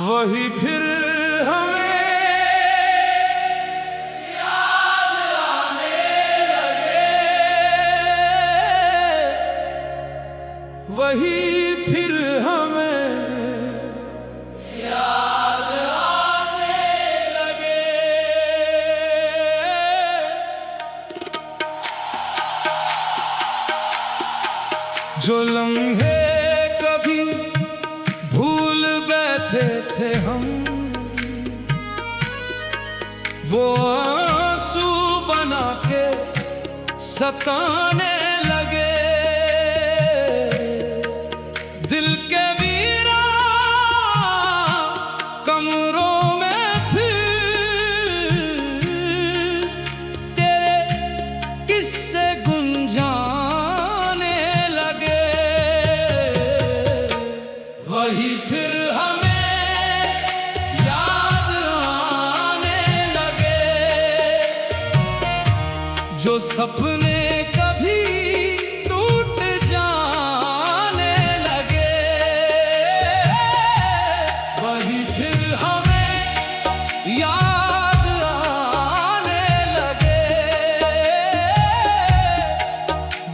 वही फिर हमें याद आने लगे, वही फिर हमें याद आने लगे। जो लम्हे कभी भूल बैठे थे हम, वो आंसू बना के सताने लगे। दिल के वीरान कमरों में फिर तेरे किस्से गुंजाने लगे। वही फिर जो सपने कभी टूट जाने लगे, वही फिर हमें याद आने लगे।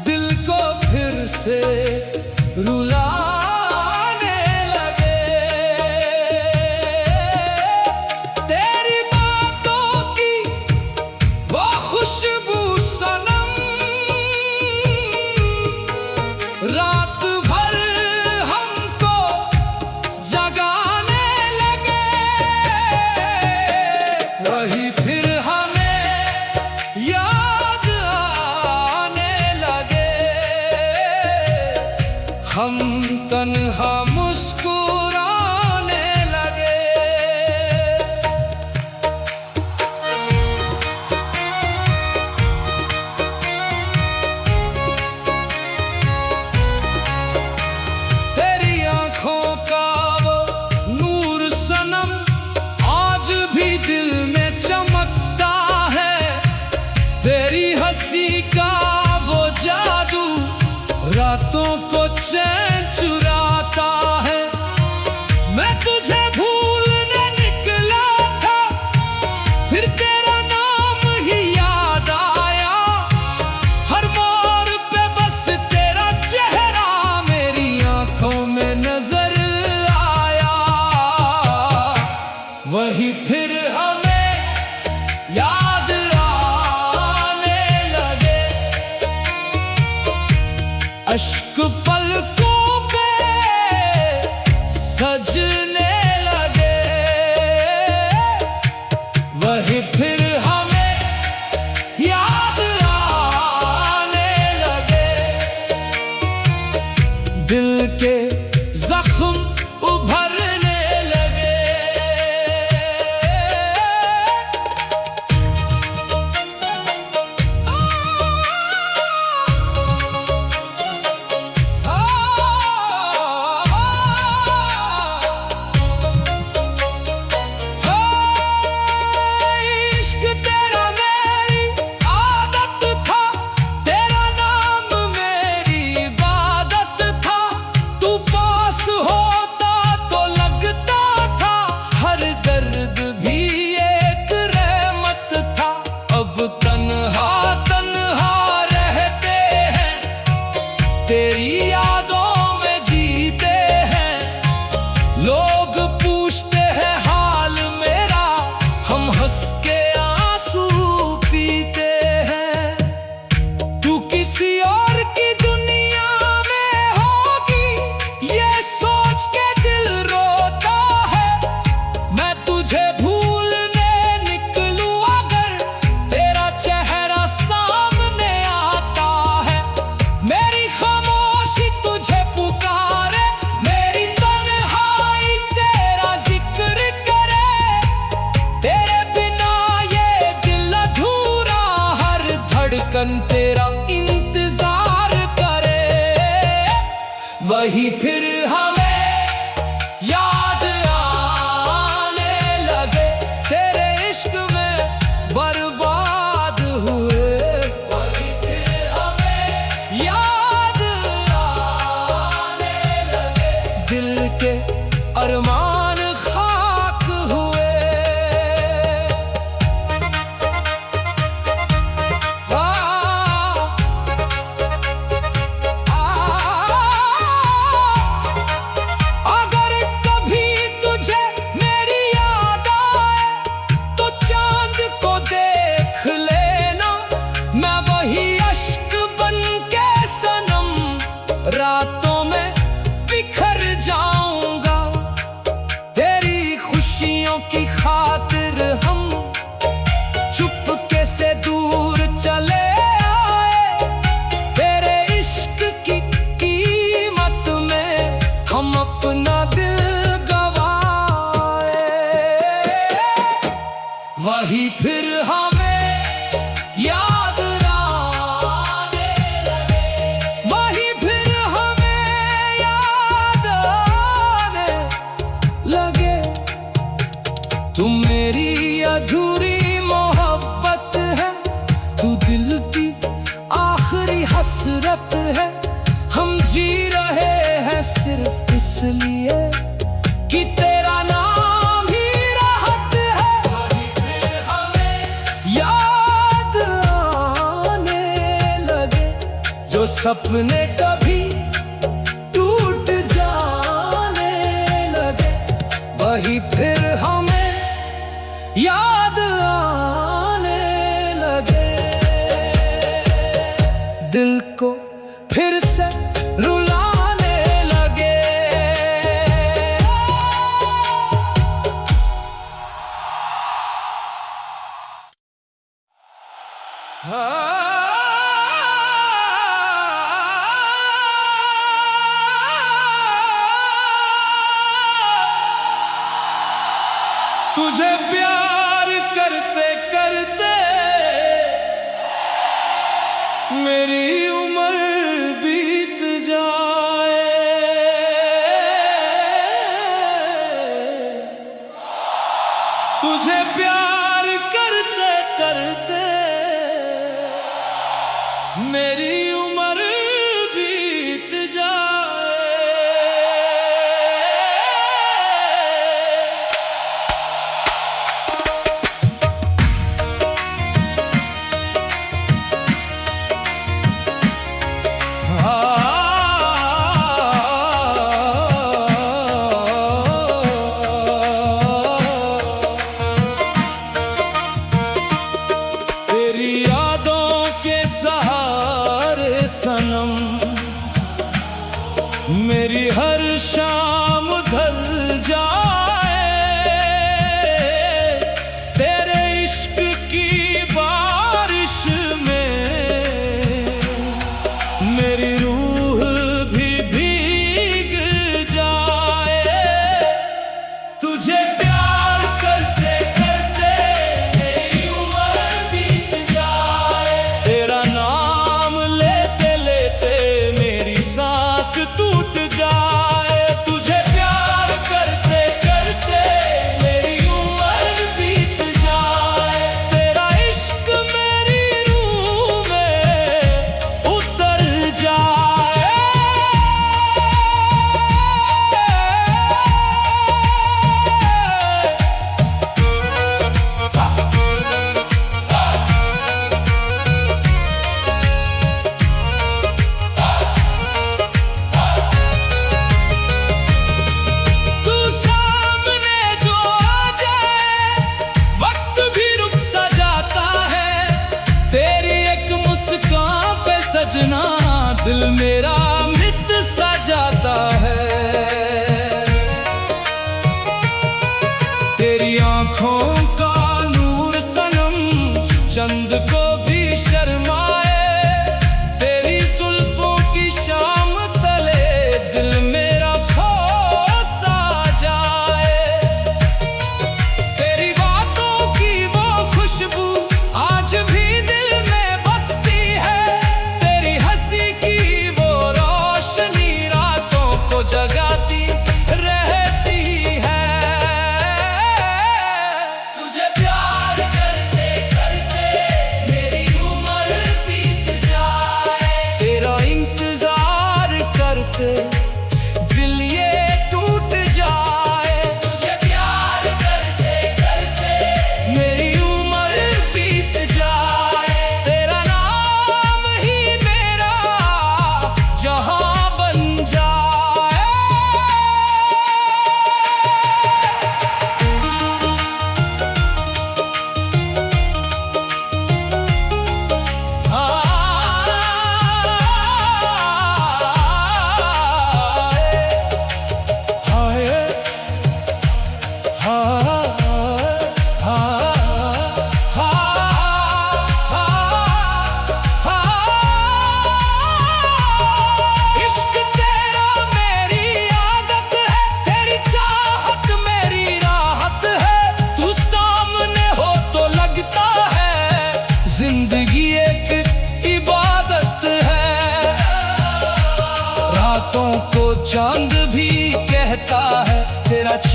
दिल को फिर से रुलाने लगे। तेरी बातों की वो खुशबू रात भर हमको जगाने लगे। वही फिर हमें याद आने लगे। हम तन्हा मुस्कुराने लगे। का वो नूर सनम आज भी दिल में चमकता है। तेरी हंसी का वो जादू रातों को चैन चुराता है। मैं तुझे भूलने निकला था, फिर तेरा नाम ही याद आया। हर मोड़ पे बस तेरा चेहरा मेरी आंखों में नजर आया। वही फिर हमें याद आने लगे। अश्क पलकों पे सजने लगे। वही फिर हमें याद आने लगे। दिल के जख्म उभरने लगे। इश्क तेरा मेरी आदत था, तेरा नाम मेरी इबादत था। तू पास होता तो लगता था, हर दर्द भी एक रहमत था। अब तन्हा तन्हा रहते हैं, तेरी यादों में जीते हैं। लोग पूछते हैं हाल मेरा, हम हंस के आंसू पीते हैं। तू किसी और की दुनिया में होगी, ये सोच के दिल रोता है। मैं तुझे भूलने निकलूं अगर तेरा चेहरा सामने आता है। मेरी खामोशी तुझे पुकारे, मेरी तन्हाई तेरा जिक्र करे। तेरे बिना ये दिल अधूरा, हर धड़कन तेरा इंतजार करे। वही फिर हमें याद आने लगे। तेरे इश्क खातिर हम चुपके से दूर चले आए। तेरे इश्क की कीमत में हम अपना दिल गवाए। वही फिर हमें याद आने लगे, वही फिर हमें याद आने लगे। तू मेरी अधूरी मोहब्बत है, तू दिल की आखिरी हसरत है। हम जी रहे हैं सिर्फ इसलिए कि तेरा नाम ही राहत है। वही फिर हमें याद आने लगे, जो सपने कभी टूट जाने लगे। वही फिर हमें याद आने लगे। दिल को फिर से रुलाने लगे। तुझे प्यार करते करते मेरी उम्र बीत जाए। तुझे प्यार करते करते मेरी उम्र बीत जाए। तेरी यादों के सहारे सनम मेरी हर शाम ढल जाए। तेरे इश्क की बारिश में मेरी रूह भी भीग जाए। तुझे प्यार करते करते मेरी उम्र बीत जाए। तेरा नाम लेते लेते मेरी सांस टूट जाए। तुझे प्यार करते करते मेरी उम्र बीत जाए। तेरा इश्क मेरी रूह में उतर जाए। तू सामने जो आ जाए वक्त भी रुक सा जाता है। तेरी एक मुस्कान पे सजना दिल मेरा मृत सा जाता है। तेरी आंखों का नूर सनम चंद को भी शर्माए। तेरी जुल्फों की शाम तले दिल मेरा खो सा जाए। तेरी बातों की वो खुशबू आज भी दिल में बसती है। तेरी हंसी की वो रोशनी रातों को जगाती रहती है।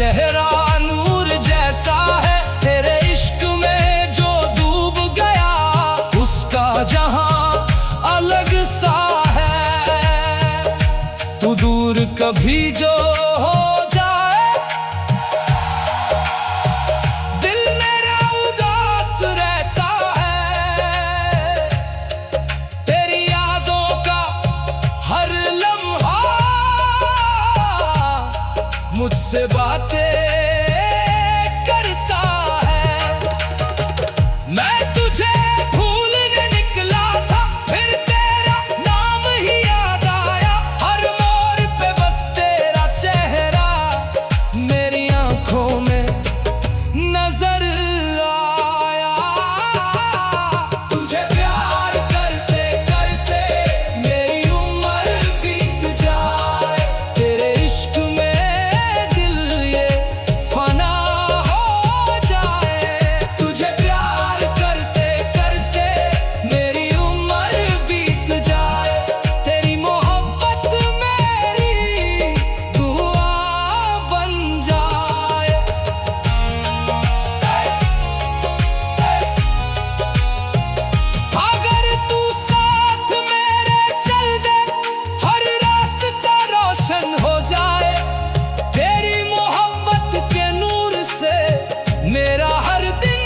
चेहरा नूर जैसा है, तेरे इश्क में जो डूब गया उसका जहां अलग सा है। तू दूर कभी जो हो जाए दिल मेरा उदास रहता है। तेरी यादों का हर लम्हा मुझसे बातें करता है। मैं तुझे भूलने निकला था, फिर तेरा नाम ही याद आया। हर मोड़ पे बस तेरा चेहरा मेरी आंखों में नजर आया। तुझे प्यार करते करते मेरी उम्र बीत जाए, तेरे इश्क में दिल ये फना हो जाए। तुझे प्यार करते करते मेरी उम्र बीत जाए, तेरी मोहब्बत मेरी दुआ बन जाए। अगर तू साथ मेरे चल दे, हर रास्ता रोशन हो जाए। तेरी मोहब्बत के नूर से मेरा हर दिन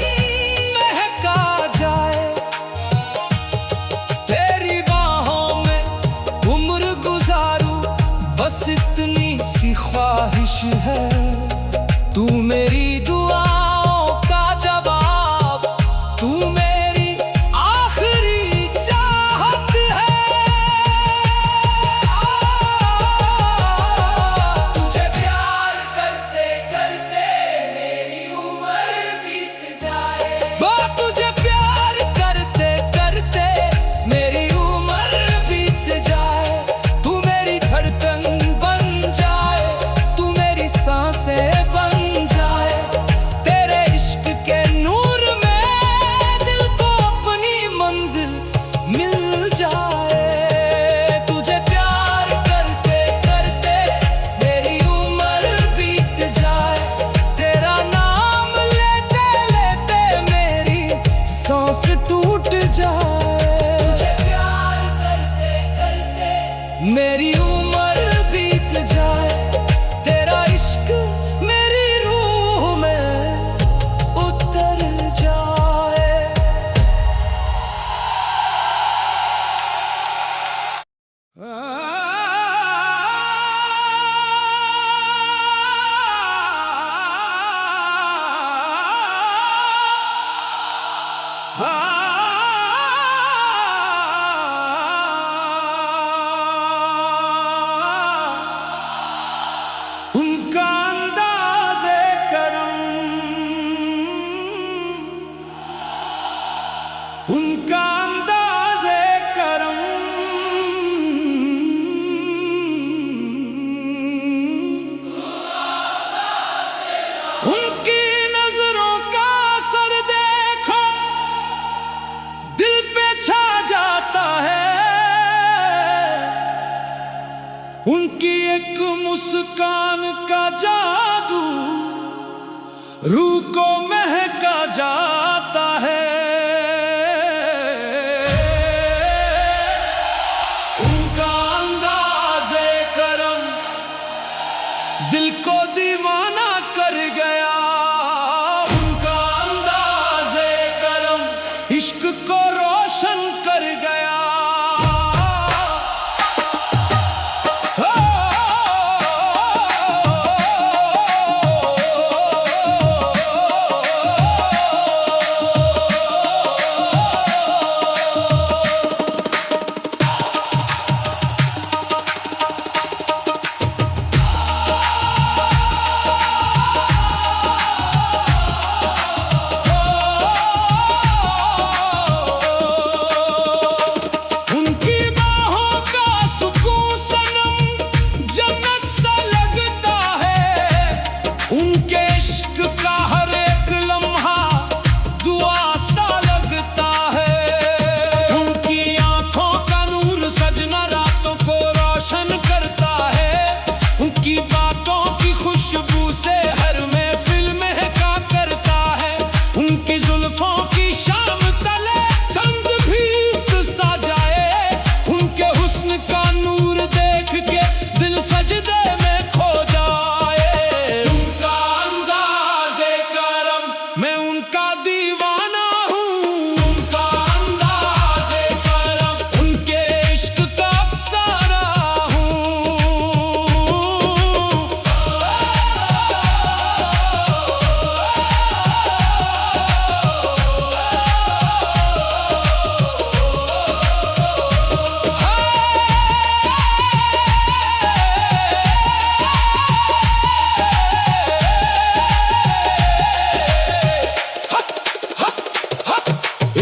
महका जाए। तेरी बाहों में उम्र गुजारूं, बस इतनी सी ख्वाहिश है। तू मेरी दुआओं का जवाब, तू मेरी आखिरी चाहत है। तुझे प्यार करते करते मेरी उम्र बीत जाए। तुझे प्यार करते करते मेरी उम्र बीत जाए। तू मेरी धड़कन बन जाए, तू मेरी सांस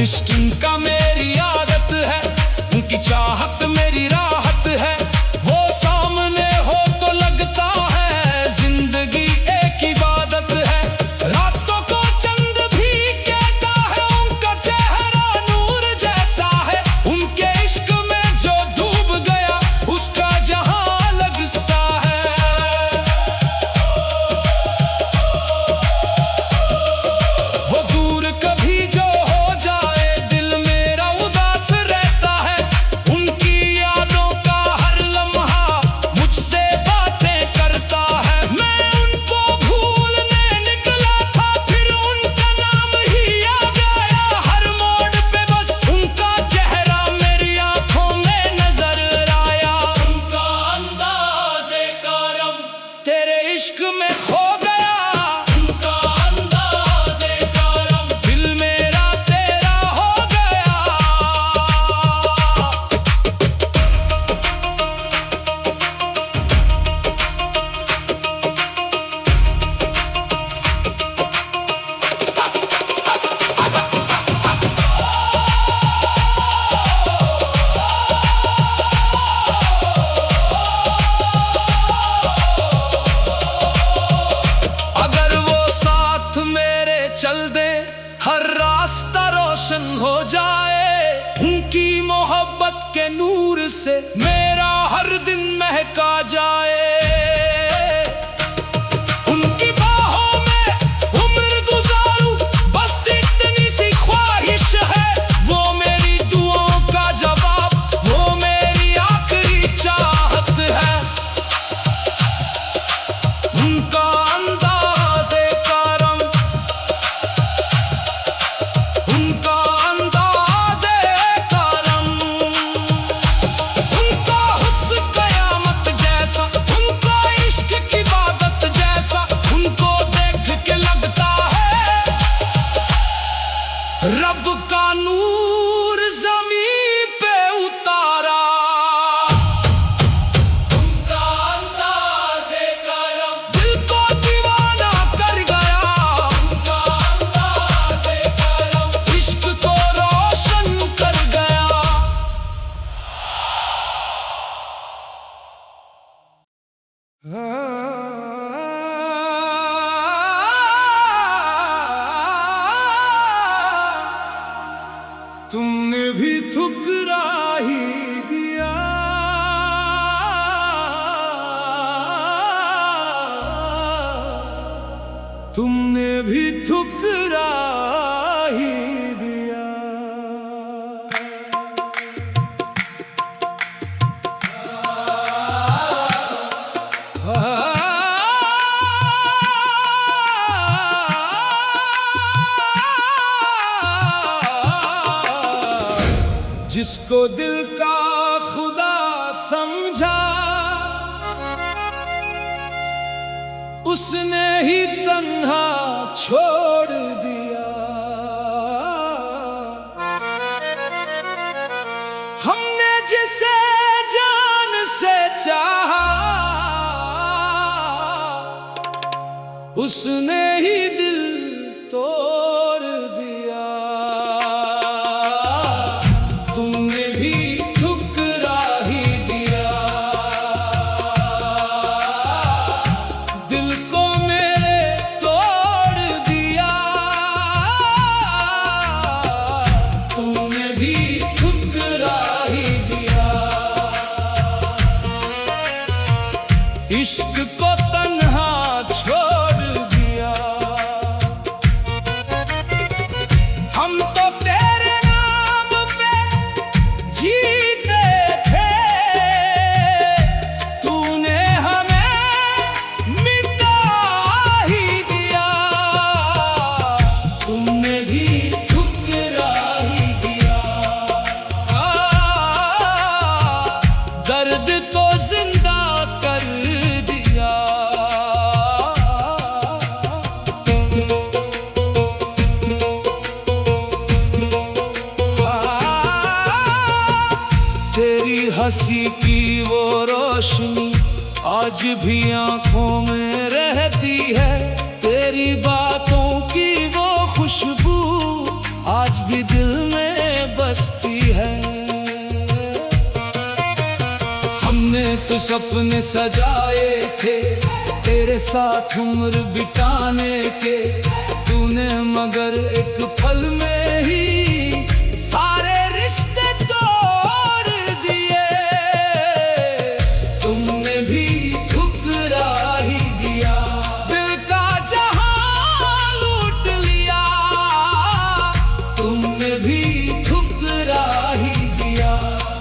इश्क इनका मेरी आदत है, उनकी चाहत मेरी राहत है। वो सामने हो तो लगता है जिंदगी एक इबादत है। रातों को चंद भी कहता है, उनका चेहरा नूर जैसा है। उनके इश्क में जो डूब गया उसका जहां अलग सा है। वो दूर कभी जो हो जाए दिल मेरा उदास रहता है। उनकी यादों का हर लम्हा मुझसे बातें करता है। मैं उनको भूलने निकला था, फिर उनका नाम ही याद आया। हर मोड़ पे बस उनका चेहरा मेरी आंखों में नजर आया। उनका अंदाज़े करम तेरे इश्क में खो गया। उनका अंदाज़े करम दिल मेरा तेरा हो गया। अगर वो साथ मेरे चल दे, हर रास्ता रोशन हो जाए। उनकी मोहब्बत के नूर से मेरा हर दिन महका जाए। उनकी बाहों में उम्र गुजारूं, बस इतनी सी ख्वाहिश है। वो मेरी दुआओं का जवाब, वो मेरी आखिरी चाहत है। उनका अंदाज़े करम, उनका अंदाज़े करम, उनका हुस्न क़यामत जैसा, उनका इश्क की इबादत जैसा। उनको देख के लगता है रब का नूर ज़मीं पे उतारा। उनका अंदाज़े करम दिल को दीवाना कर गया। उनका अंदाज़े करम इश्क को रोशन कर गया। तुमने भी ठुकरा ही दिया। तुमने भी ठुकरा ही दिया। जिसको दिल का खुदा समझा, उसने ही तन्हा छोड़ दिया। हमने जिसे जान से चाहा, उसने ही दिल तोड़ दिया। तुमने भी ठुकरा ही दिया। दिल को मेरे तोड़ दिया। तुमने भी ठुकरा ही दिया। इश्क को तन्हा छोड़ दिया। हम तो तेरे नाम पे जीते थे, तूने हमें मिटा ही दिया। तुमने भी ठुकरा ही दिया। दर्द तो जिंदा कर दिया। तेरी हंसी की वो रोशनी आज भी आंखों में रहती है। तेरी बातों की वो खुशबू आज आज भी दिल में बसती है। हमने तो सपने सजाए थे तेरे साथ उम्र बिताने के, तूने मगर एक पल में ही सारे रिश्ते तोड़ दिए। तुमने भी ठुकरा ही दिया, दिल का जहां लूट लिया। तुमने भी ठुकरा ही दिया,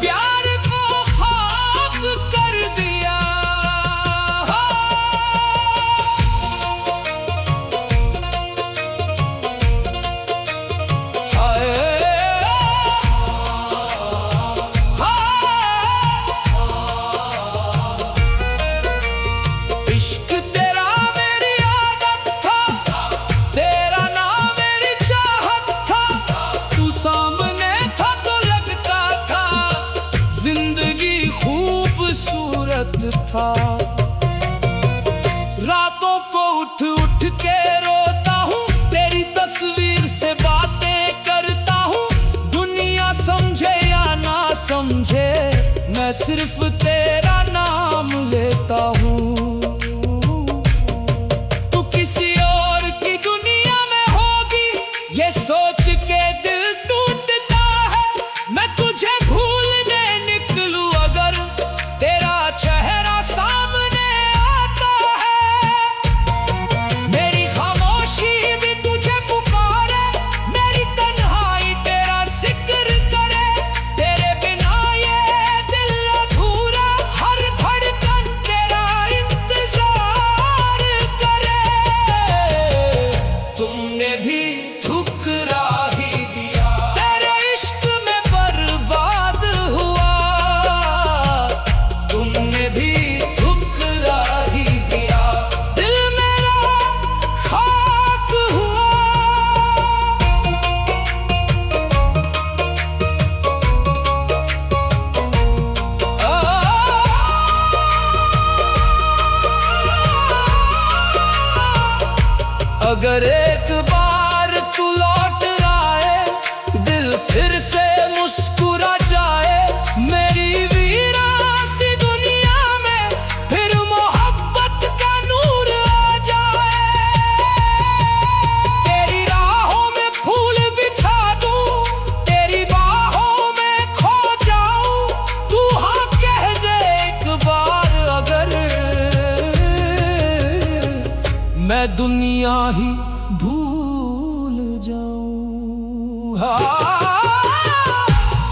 प्यार को खाक कर दिया। इश्क तेरा मेरी आदत था, तेरा नाम मेरी चाहत था। तू सामने था तो लगता था जिंदगी खूबसूरत था। रातों को उठ उठ के रोता हूँ, तेरी तस्वीर से बातें करता हूँ। दुनिया समझे या ना समझे, मैं सिर्फ तेरा नाम लेता हूँ। तू किसी और की दुनिया में होगी, ये सोच के दिल टूटता है। मैं तुझे भूलने निकलूं अगर तेरा चेहरा सामने आता है। मेरी खामोशी भी तुझे पुकारे, मेरी तन्हाई तेरा जिक्र करे। तेरे बिना ये दिल अधूरा, हर धड़कन तेरा इंतजार करे। तुमने भी ठुकरा ही दिया, तेरे इश्क में बर्बाद हुआ। तुमने भी ठुकरा ही दिया, दिल मेरा खाक हुआ। अगर एक बार तू लौट आए, दिल फिर से मुस्कुरा जाए। मेरी वीरासी दुनिया में फिर मोहब्बत का नूर आ जाए। तेरी राहों में फूल बिछा दूं, तेरी बाहों में खो जाऊं। तू हाँ कह दे एक बार अगर, मैं दुनिया ही भूल जाऊं।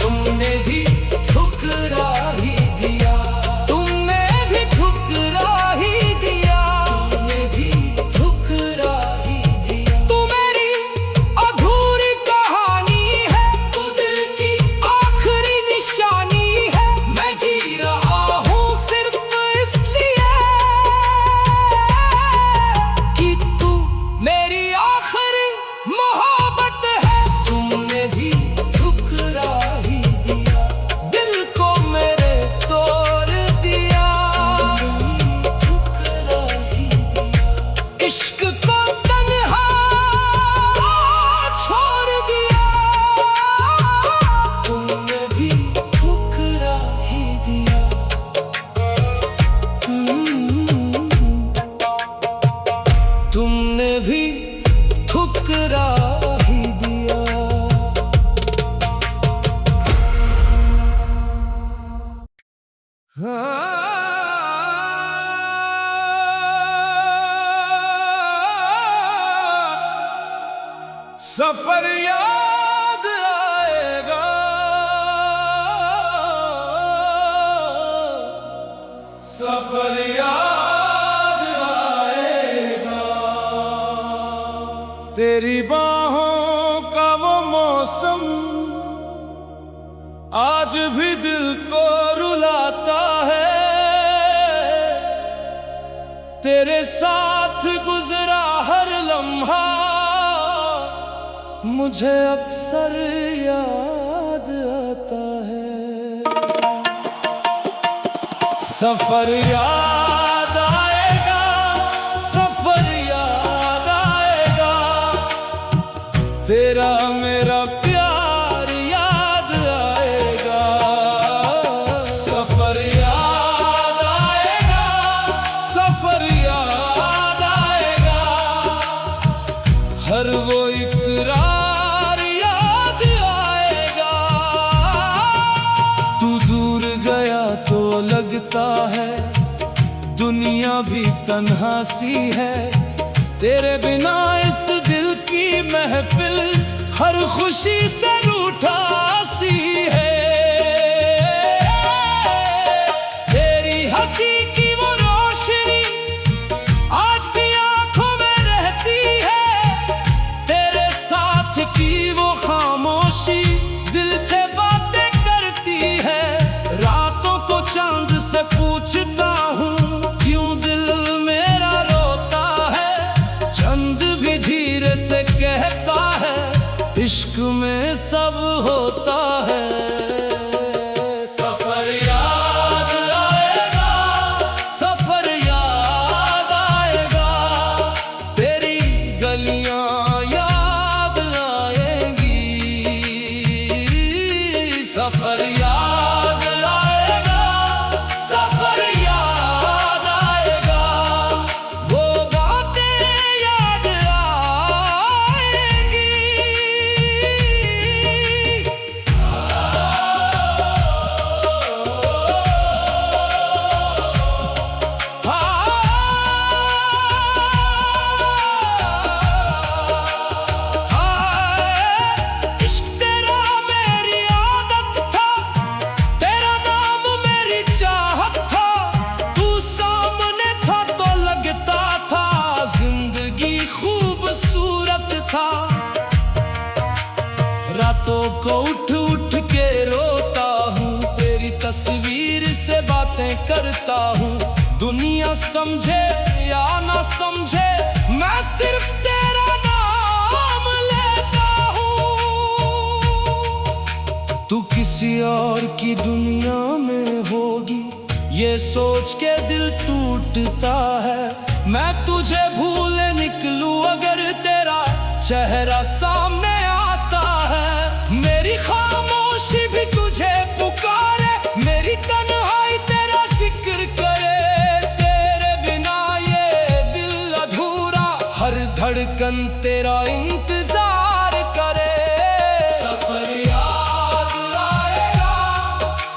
तुमने भी ठुकरा ही दिया, तुमने भी ठुकरा ही दिया, तुमने भी ठुकरा ही दिया। तू मेरी अधूरी कहानी है, तू दिल की आखिरी निशानी है। मैं जी रहा हूँ सिर्फ इसलिए कि तू मेरी आखिरी मोहब्बत है। तुमने भी ठुकरा ही दिया, दिल को मेरे तोड़ दिया। ठुकरा ही दिया, इश्क को तन्हा छोड़ दिया। तुमने भी ठुकरा ही दिया। तुमने भी ठुकरा ही दिया। सफर याद आएगा, सफर याद आएगा। तेरी बाहों का वो मौसम आज भी दिल को रुलाता है। तेरे साथ गुजरा हर लम्हा मुझे अक्सर याद आता है। सफर याद आएगा, सफर याद आएगा, तेरा मेरा प्यार इकरार याद आएगा। तू दूर गया तो लगता है दुनिया भी तन्हा सी है। तेरे बिना इस दिल की महफिल हर खुशी से रूठा सी है। तेरी हंसी की वो रोशनी आज भी आंखों में रहती है। तेरे साथ की वो खामोशी दिल से बातें करती है। रातों को चांद से पूछता हूँ क्यों दिल मेरा रोता है। चंद भी धीरे से कहता है इश्क में सब होता है। सफर याद आएगा, सफर याद आएगा। तेरी गलियां याद आएंगी। सफर याद आएगा, सफर याद आएगा। वो बातें याद आएंगी। इश्क तेरा मेरी आदत था, तेरा नाम मेरी चाहत था। तू सामने था तो लगता था जिंदगी खूबसूरत था। रातों को उठ उठ के रोता हूँ, तेरी तस्वीर से बातें करता हूँ। दुनिया समझे या ना समझे मैं सिर्फ तेरा नाम लेता हूँ। तू किसी और की दुनिया में होगी ये सोच के दिल टूटता है। मैं तुझे भूले निकलूं अगर तेरा चेहरा सामने आता है। मेरी खामोशी भी तुझे पुकारे, मेरी तन्हाई तेरा जिक्र करे। तेरे बिना ये दिल अधूरा, हर धड़कन तेरा इंतजार करे। सफर याद आएगा,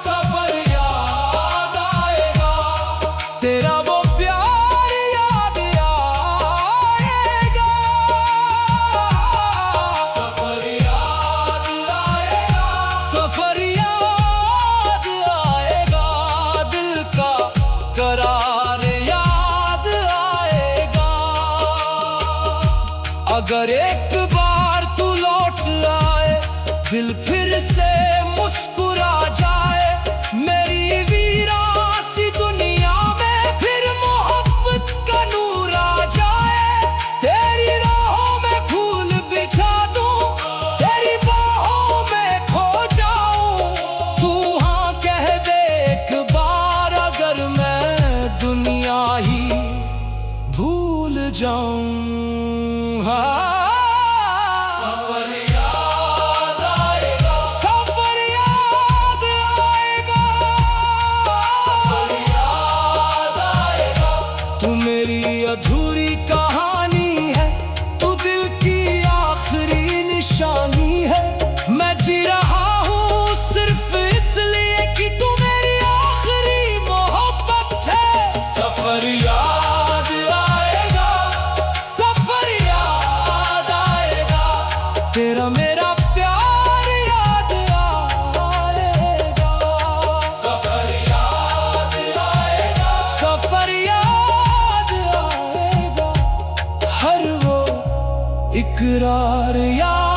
सफर याद आएगा। तेरा वो प्यार याद आएगा। सफर याद आएगा, सफर याद आएगा। दिल का करार याद आएगा। अगर एक बार तू लौट आए, दिल फिर से मुस्कुरा जाए। मेरी वीरासी दुनिया में फिर मोहब्बत का नूर आ जाए। तेरी राहों में फूल बिछा दूं, तेरी बाहों में खो जाऊं। तू हाँ कह दे एक बार, अगर मैं दुनिया ही भूल जाऊं। सफर याद आएगा, सफर याद आएगा। सफर याद आएगा। तू मेरी अधूरी कहानी है, तू दिल की आखिरी निशानी है। मैं जी रहा हूँ सिर्फ इसलिए कि तू मेरी आखिरी मोहब्बत है। सफर याद आएगा, सफर याद आएगा। तेरा मेरा प्यार याद आएगा। सफर याद आएगा, सफर याद आएगा। हर वो इकरार याद